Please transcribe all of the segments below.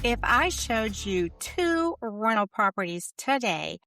If I showed you two rental properties today,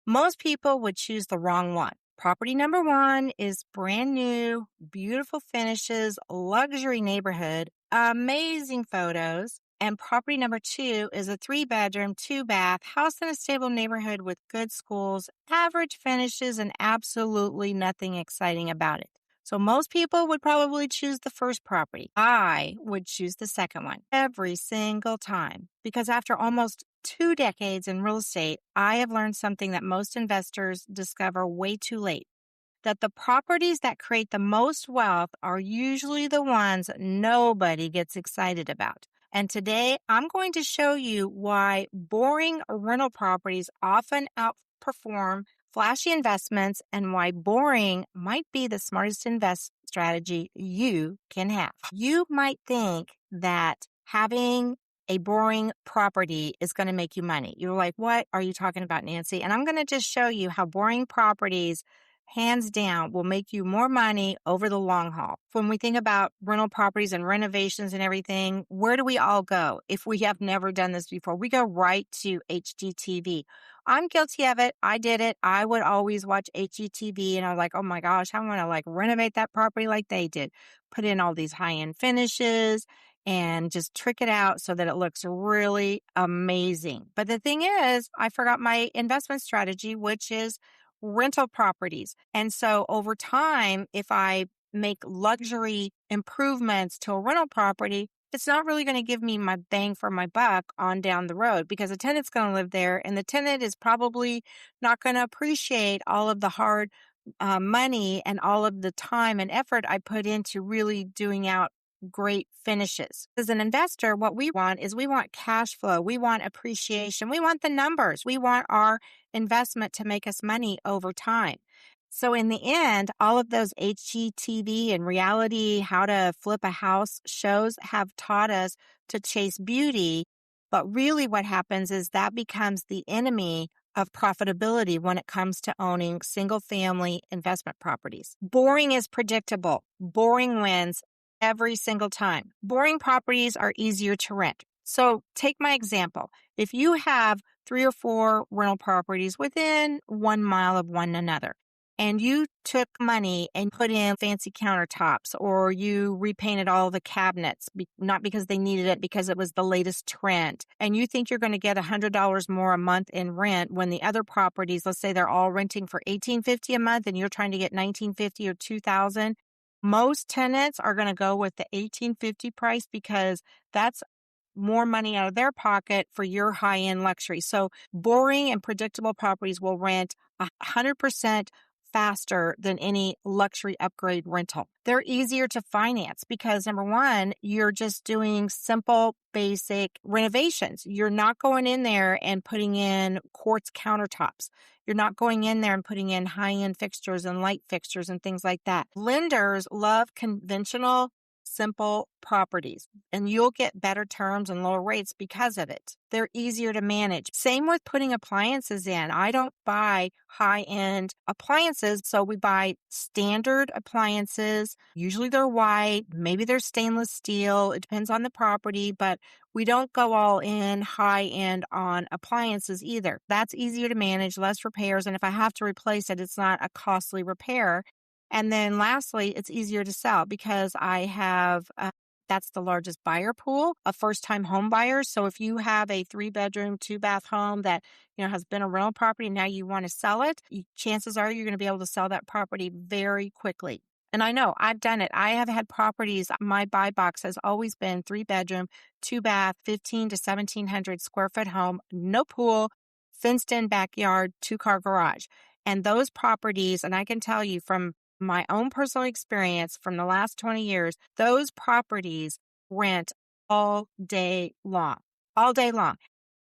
most people would choose the wrong one. Property number one is brand new, beautiful finishes, luxury neighborhood, amazing photos. And property number two is a 3-bedroom, 2-bath house in a stable neighborhood with good schools, average finishes, and absolutely nothing exciting about it. So most people would probably choose the first property. I would choose the second one every single time because after almost 2 decades in real estate, I have learned something that most investors discover way too late. That the properties that create the most wealth are usually the ones nobody gets excited about. And today I'm going to show you why boring rental properties often outperform flashy investments and why boring might be the smartest invest strategy you can have. You might think that having a boring property is going to make you money. You're like, what are you talking about, Nancy? And I'm going to just show you how boring properties hands down will make you more money over the long haul. When we think about rental properties and renovations and everything, where do we all go if we have never done this before? We go right to HGTV. I'm guilty of it. I did it. I would always watch HGTV and I'm like, oh my gosh, I want to renovate that property like they did. Put in all these high-end finishes and just trick it out so that it looks really amazing. But the thing is, I forgot my investment strategy, which is rental properties. And so over time, if I make luxury improvements to a rental property, it's not really going to give me my bang for my buck on down the road because a tenant's going to live there and the tenant is probably not going to appreciate all of the hard money and all of the time and effort I put into really doing out great finishes. As an investor, what we want is we want cash flow. We want appreciation. We want the numbers. We want our investment to make us money over time. So in the end, all of those HGTV and reality, how to flip a house shows have taught us to chase beauty. But really what happens is that becomes the enemy of profitability when it comes to owning single family investment properties. Boring is predictable. Boring wins every single time. Boring properties are easier to rent. So take my example. If you have 3 or 4 rental properties within 1 mile of one another, and you took money and put in fancy countertops or you repainted all the cabinets, not because they needed it, because it was the latest trend, and you think you're going to get $100 more a month in rent when the other properties, let's say they're all renting for $1,850 a month and you're trying to get $1,950 or $2,000, most tenants are going to go with the $1,850 price because that's more money out of their pocket for your high-end luxury. So boring and predictable properties will rent 100% faster than any luxury upgrade rental. They're easier to finance because number one, you're just doing simple, basic renovations. You're not going in there and putting in quartz countertops. You're not going in there and putting in high-end fixtures and light fixtures and things like that. Lenders love conventional, simple properties, and you'll get better terms and lower rates because of it. They're easier to manage. Same with putting appliances in. I don't buy high-end appliances, so we buy standard appliances. Usually they're white, maybe they're stainless steel. It depends on the property, but we don't go all in high-end on appliances either. That's easier to manage, less repairs, and if I have to replace it, it's not a costly repair. And then lastly, it's easier to sell because I have, that's the largest buyer pool of first-time home buyers. So if you have a 3-bedroom, 2-bath home that, has been a rental property and now you want to sell it, chances are you're going to be able to sell that property very quickly. And I know I've done it. I have had properties. My buy box has always been 3-bedroom, 2-bath, 15 to 1,700 square foot home, no pool, fenced in backyard, 2-car garage. And those properties, and I can tell you from my own personal experience from the last 20 years, those properties rent all day long.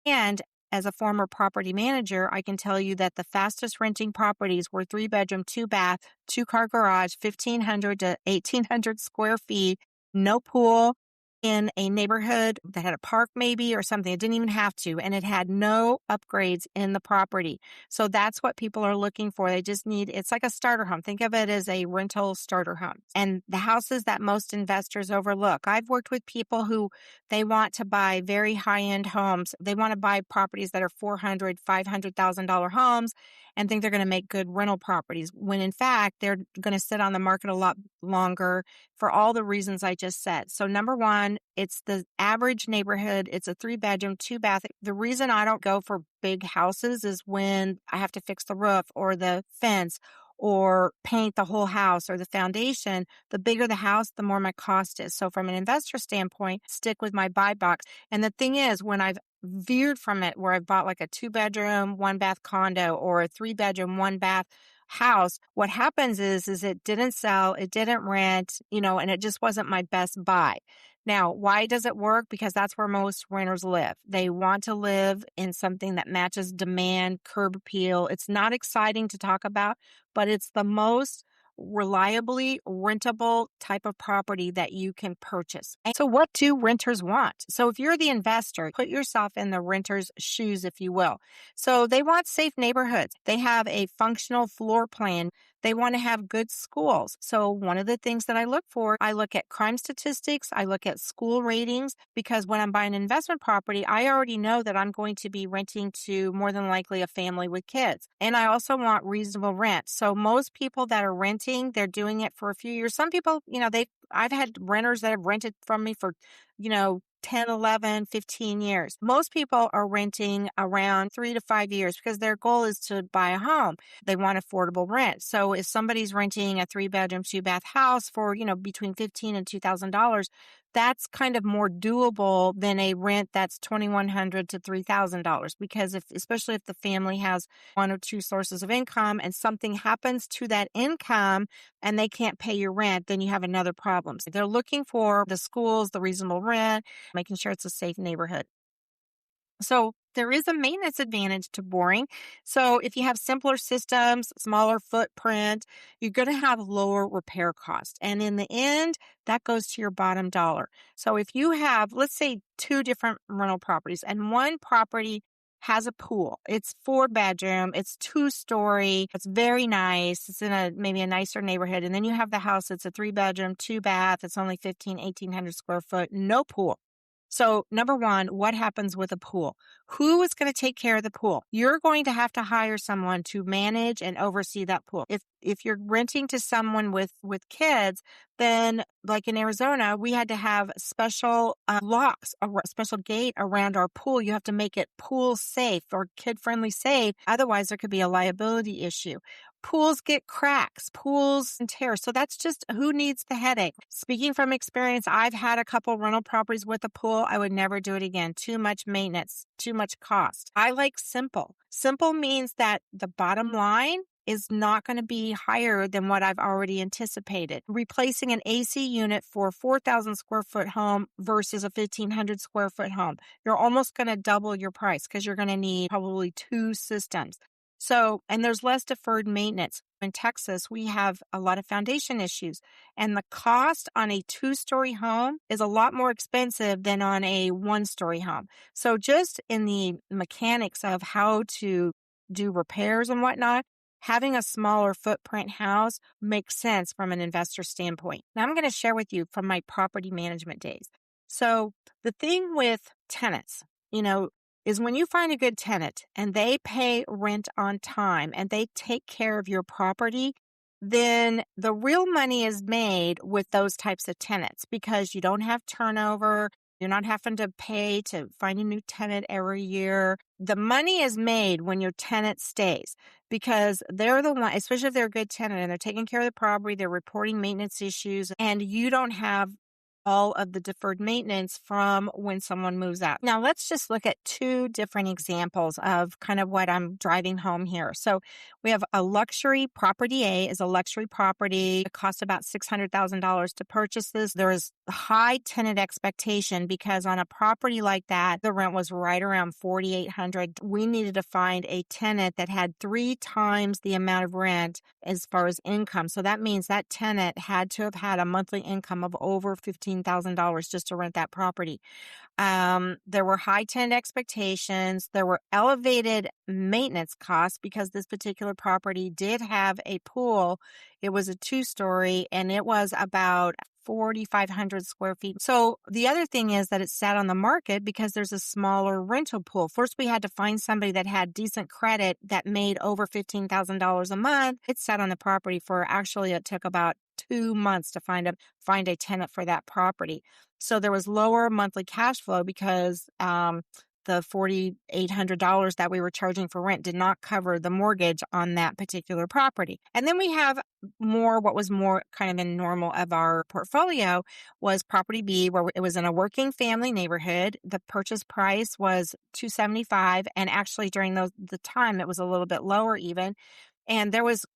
And as a former property manager, I can tell you that the fastest renting properties were 3-bedroom, 2-bath, 2-car garage, 1,500 to 1,800 square feet, no pool, in a neighborhood that had a park maybe or something. It didn't even have to, and it had no upgrades in the property. So that's what people are looking for. They just need, it's like a starter home. Think of it as a rental starter home. And the houses that most investors overlook. I've worked with people who they want to buy very high-end homes. They want to buy properties that are $400,000, $500,000 homes and think they're going to make good rental properties, when in fact, they're going to sit on the market a lot longer for all the reasons I just said. So number one, it's the average neighborhood. It's a 3-bedroom, 2-bath. The reason I don't go for big houses is when I have to fix the roof or the fence or paint the whole house or the foundation. The bigger the house, the more my cost is. So from an investor standpoint, stick with my buy box. And the thing is, when I've veered from it, where I've bought like a 2-bedroom, 1-bath condo or a 3-bedroom, 1-bath house, what happens is it didn't sell, it didn't rent, and it just wasn't my best buy. Now, why does it work? Because that's where most renters live. They want to live in something that matches demand, curb appeal. It's not exciting to talk about, but it's the most reliably rentable type of property that you can purchase. And so what do renters want? So if you're the investor, put yourself in the renter's shoes, if you will. So they want safe neighborhoods. They have a functional floor plan. They want to have good schools. So one of the things that I look at crime statistics. I look at school ratings, because when I'm buying an investment property, I already know that I'm going to be renting to more than likely a family with kids. And I also want reasonable rent. So most people that are renting, they're doing it for a few years. Some people, I've had renters that have rented from me for, 10, 11, 15 years. Most people are renting around 3 to 5 years because their goal is to buy a home. They want affordable rent. So if somebody's renting a 3-bedroom, 2-bath house for, between $1,500 and $2,000, that's kind of more doable than a rent that's $2,100 to $3,000. Because especially if the family has one or two sources of income and something happens to that income and they can't pay your rent, then you have another problem. So they're looking for the schools, the reasonable rent, making sure it's a safe neighborhood. So there is a maintenance advantage to boring. So if you have simpler systems, smaller footprint, you're going to have lower repair costs. And in the end, that goes to your bottom dollar. So if you have, let's say, 2 different rental properties, and one property has a pool. It's 4-bedroom, it's 2-story, it's very nice. It's in maybe a nicer neighborhood. And then you have the house, it's a 3-bedroom, 2-bath, it's only 1,800 square foot, no pool. So number one, what happens with a pool? Who is going to take care of the pool? You're going to have to hire someone to manage and oversee that pool. If you're renting to someone with kids, then like in Arizona, we had to have special locks, a special gate around our pool. You have to make it pool safe or kid-friendly safe. Otherwise, there could be a liability issue. Pools get cracks, pools and tears. So that's just who needs the headache. Speaking from experience, I've had a couple rental properties with a pool. I would never do it again. Too much maintenance, too much cost. I like simple. Simple means that the bottom line is not going to be higher than what I've already anticipated. Replacing an AC unit for a 4,000 square foot home versus a 1,500 square foot home, you're almost going to double your price because you're going to need probably 2 systems. So, and there's less deferred maintenance. In Texas, we have a lot of foundation issues, and the cost on a 2-story home is a lot more expensive than on a 1-story home. So just in the mechanics of how to do repairs and whatnot, having a smaller footprint house makes sense from an investor standpoint. Now I'm going to share with you from my property management days. So the thing with tenants, is when you find a good tenant and they pay rent on time and they take care of your property, then the real money is made with those types of tenants because you don't have turnover. You're not having to pay to find a new tenant every year. The money is made when your tenant stays because they're the one, especially if they're a good tenant and they're taking care of the property, they're reporting maintenance issues, and you don't have all of the deferred maintenance from when someone moves out. Now, let's just look at 2 different examples of kind of what I'm driving home here. So we have a luxury property. A is a luxury property. It costs about $600,000 to purchase this. There is high tenant expectation because on a property like that, the rent was right around $4,800. We needed to find a tenant that had 3 times the amount of rent as far as income. So that means that tenant had to have had a monthly income of over $15,000. $15,000 just to rent that property. There were high tenant expectations. There were elevated maintenance costs because this particular property did have a pool. It was a 2-story and it was about 4,500 square feet. So the other thing is that it sat on the market because there's a smaller rental pool. First, we had to find somebody that had decent credit that made over $15,000 a month. It sat on the property for actually, it took about 2 months to find a tenant for that property. So there was lower monthly cash flow because the $4,800 that we were charging for rent did not cover the mortgage on that particular property. And then we have what was more kind of in normal of our portfolio was property B, where it was in a working family neighborhood. The purchase price was $275, and actually during the time it was a little bit lower even. And there was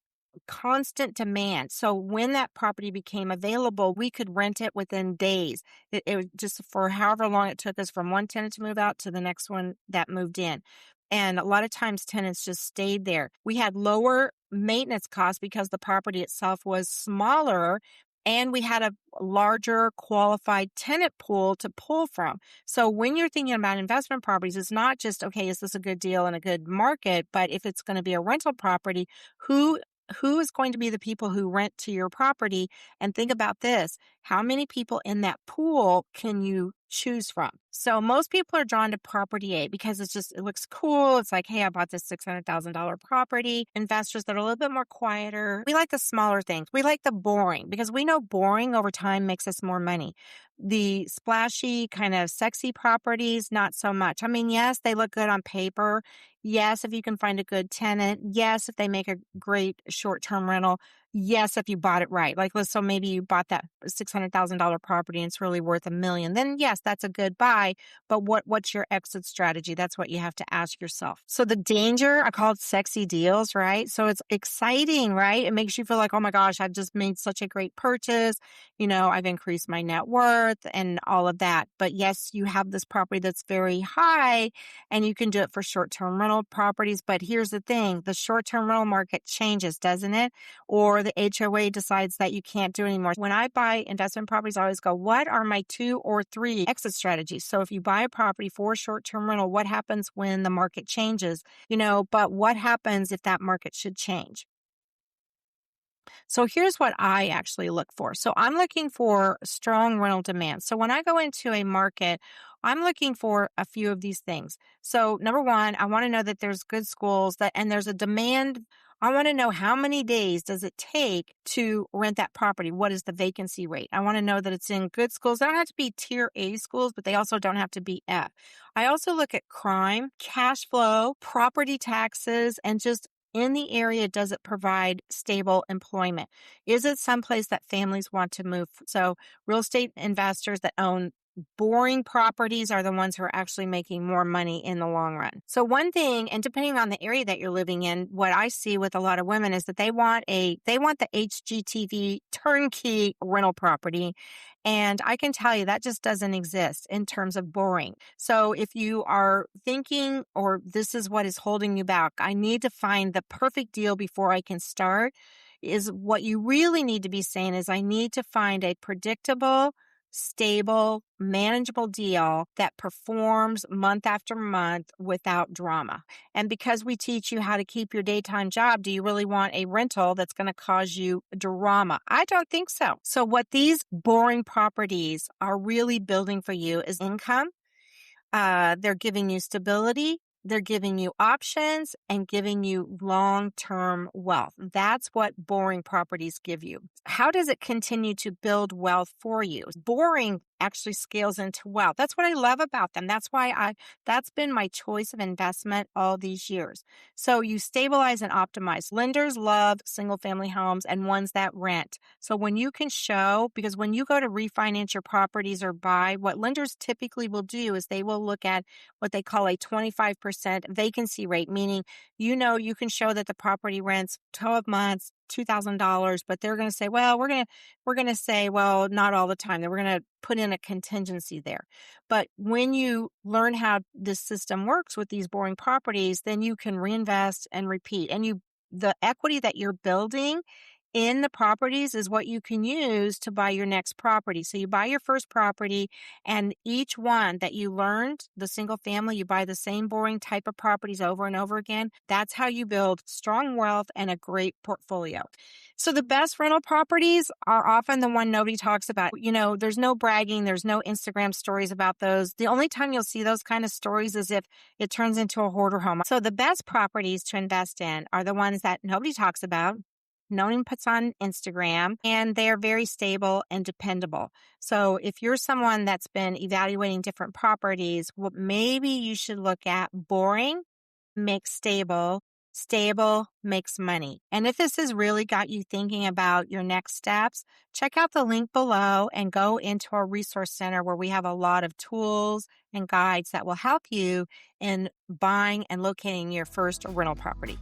constant demand. So when that property became available, we could rent it within days. It was just for however long it took us from one tenant to move out to the next one that moved in. And a lot of times tenants just stayed there. We had lower maintenance costs because the property itself was smaller and we had a larger qualified tenant pool to pull from. So when you're thinking about investment properties, it's not just, okay, is this a good deal in a good market? But if it's going to be a rental property, who is going to be the people who rent to your property? And think about this. How many people in that pool can you choose from? So most people are drawn to property A because it looks cool. It's like, hey, I bought this $600,000 property. Investors that are a little bit more quieter. We like the smaller things. We like the boring because we know boring over time makes us more money. The splashy kind of sexy properties, not so much. I mean, yes, they look good on paper. Yes, if you can find a good tenant. Yes, if they make a great short-term rental. Yes, if you bought it right. So maybe you bought that $600,000 property and it's really worth $1 million. Then yes, that's a good buy. But what's your exit strategy? That's what you have to ask yourself. So the danger, I call it sexy deals, right? So it's exciting, right? It makes you feel like, oh my gosh, I've just made such a great purchase. I've increased my net worth and all of that. But yes, you have this property that's very high and you can do it for short-term rental properties. But here's the thing, the short-term rental market changes, doesn't it? Or the HOA decides that you can't do it anymore. When I buy investment properties, I always go, what are my 2 or 3 exit strategies? So if you buy a property for short-term rental, what happens when the market changes? But what happens if that market should change? So here's what I actually look for. So I'm looking for strong rental demand. So when I go into a market, I'm looking for a few of these things. So number one, I want to know that there's good schools and there's a demand. I want to know how many days does it take to rent that property? What is the vacancy rate? I want to know that it's in good schools. They don't have to be tier A schools, but they also don't have to be F. I also look at crime, cash flow, property taxes, and just in the area, does it provide stable employment? Is it someplace that families want to move? So real estate investors that own boring properties are the ones who are actually making more money in the long run. So one thing, and depending on the area that you're living in, what I see with a lot of women is that they want the HGTV turnkey rental property. And I can tell you that just doesn't exist in terms of boring. So if you are thinking, or this is what is holding you back, I need to find the perfect deal before I can start, is what you really need to be saying is I need to find a predictable, stable, manageable deal that performs month after month without drama. And because we teach you how to keep your daytime job, do you really want a rental that's going to cause you drama? I don't think so. So what these boring properties are really building for you is income. They're giving you stability. They're giving you options and giving you long-term wealth. That's what boring properties give you. How does it continue to build wealth for you? Boring actually scales into wealth. That's what I love about them. That's been my choice of investment all these years. So you stabilize and optimize. Lenders love single family homes and ones that rent. So when you can show, because when you go to refinance your properties or buy, what lenders typically will do is they will look at what they call a 25% vacancy rate, meaning, you can show that the property rents 12 months, $2,000, but they're going to say, well, we're going to say, well, not all the time. Then we're going to put in a contingency there. But when you learn how this system works with these boring properties, then you can reinvest and repeat. And the equity that you're building in the properties is what you can use to buy your next property. So you buy your first property, and each one that you learned, the single family, you buy the same boring type of properties over and over again. That's how you build strong wealth and a great portfolio. So the best rental properties are often the one nobody talks about. There's no bragging. There's no Instagram stories about those. The only time you'll see those kind of stories is if it turns into a hoarder home. So the best properties to invest in are the ones that nobody talks about, no one puts on Instagram, and they're very stable and dependable. So if you're someone that's been evaluating different properties, well, maybe you should look at boring makes stable, stable makes money. And if this has really got you thinking about your next steps, check out the link below and go into our resource center where we have a lot of tools and guides that will help you in buying and locating your first rental property.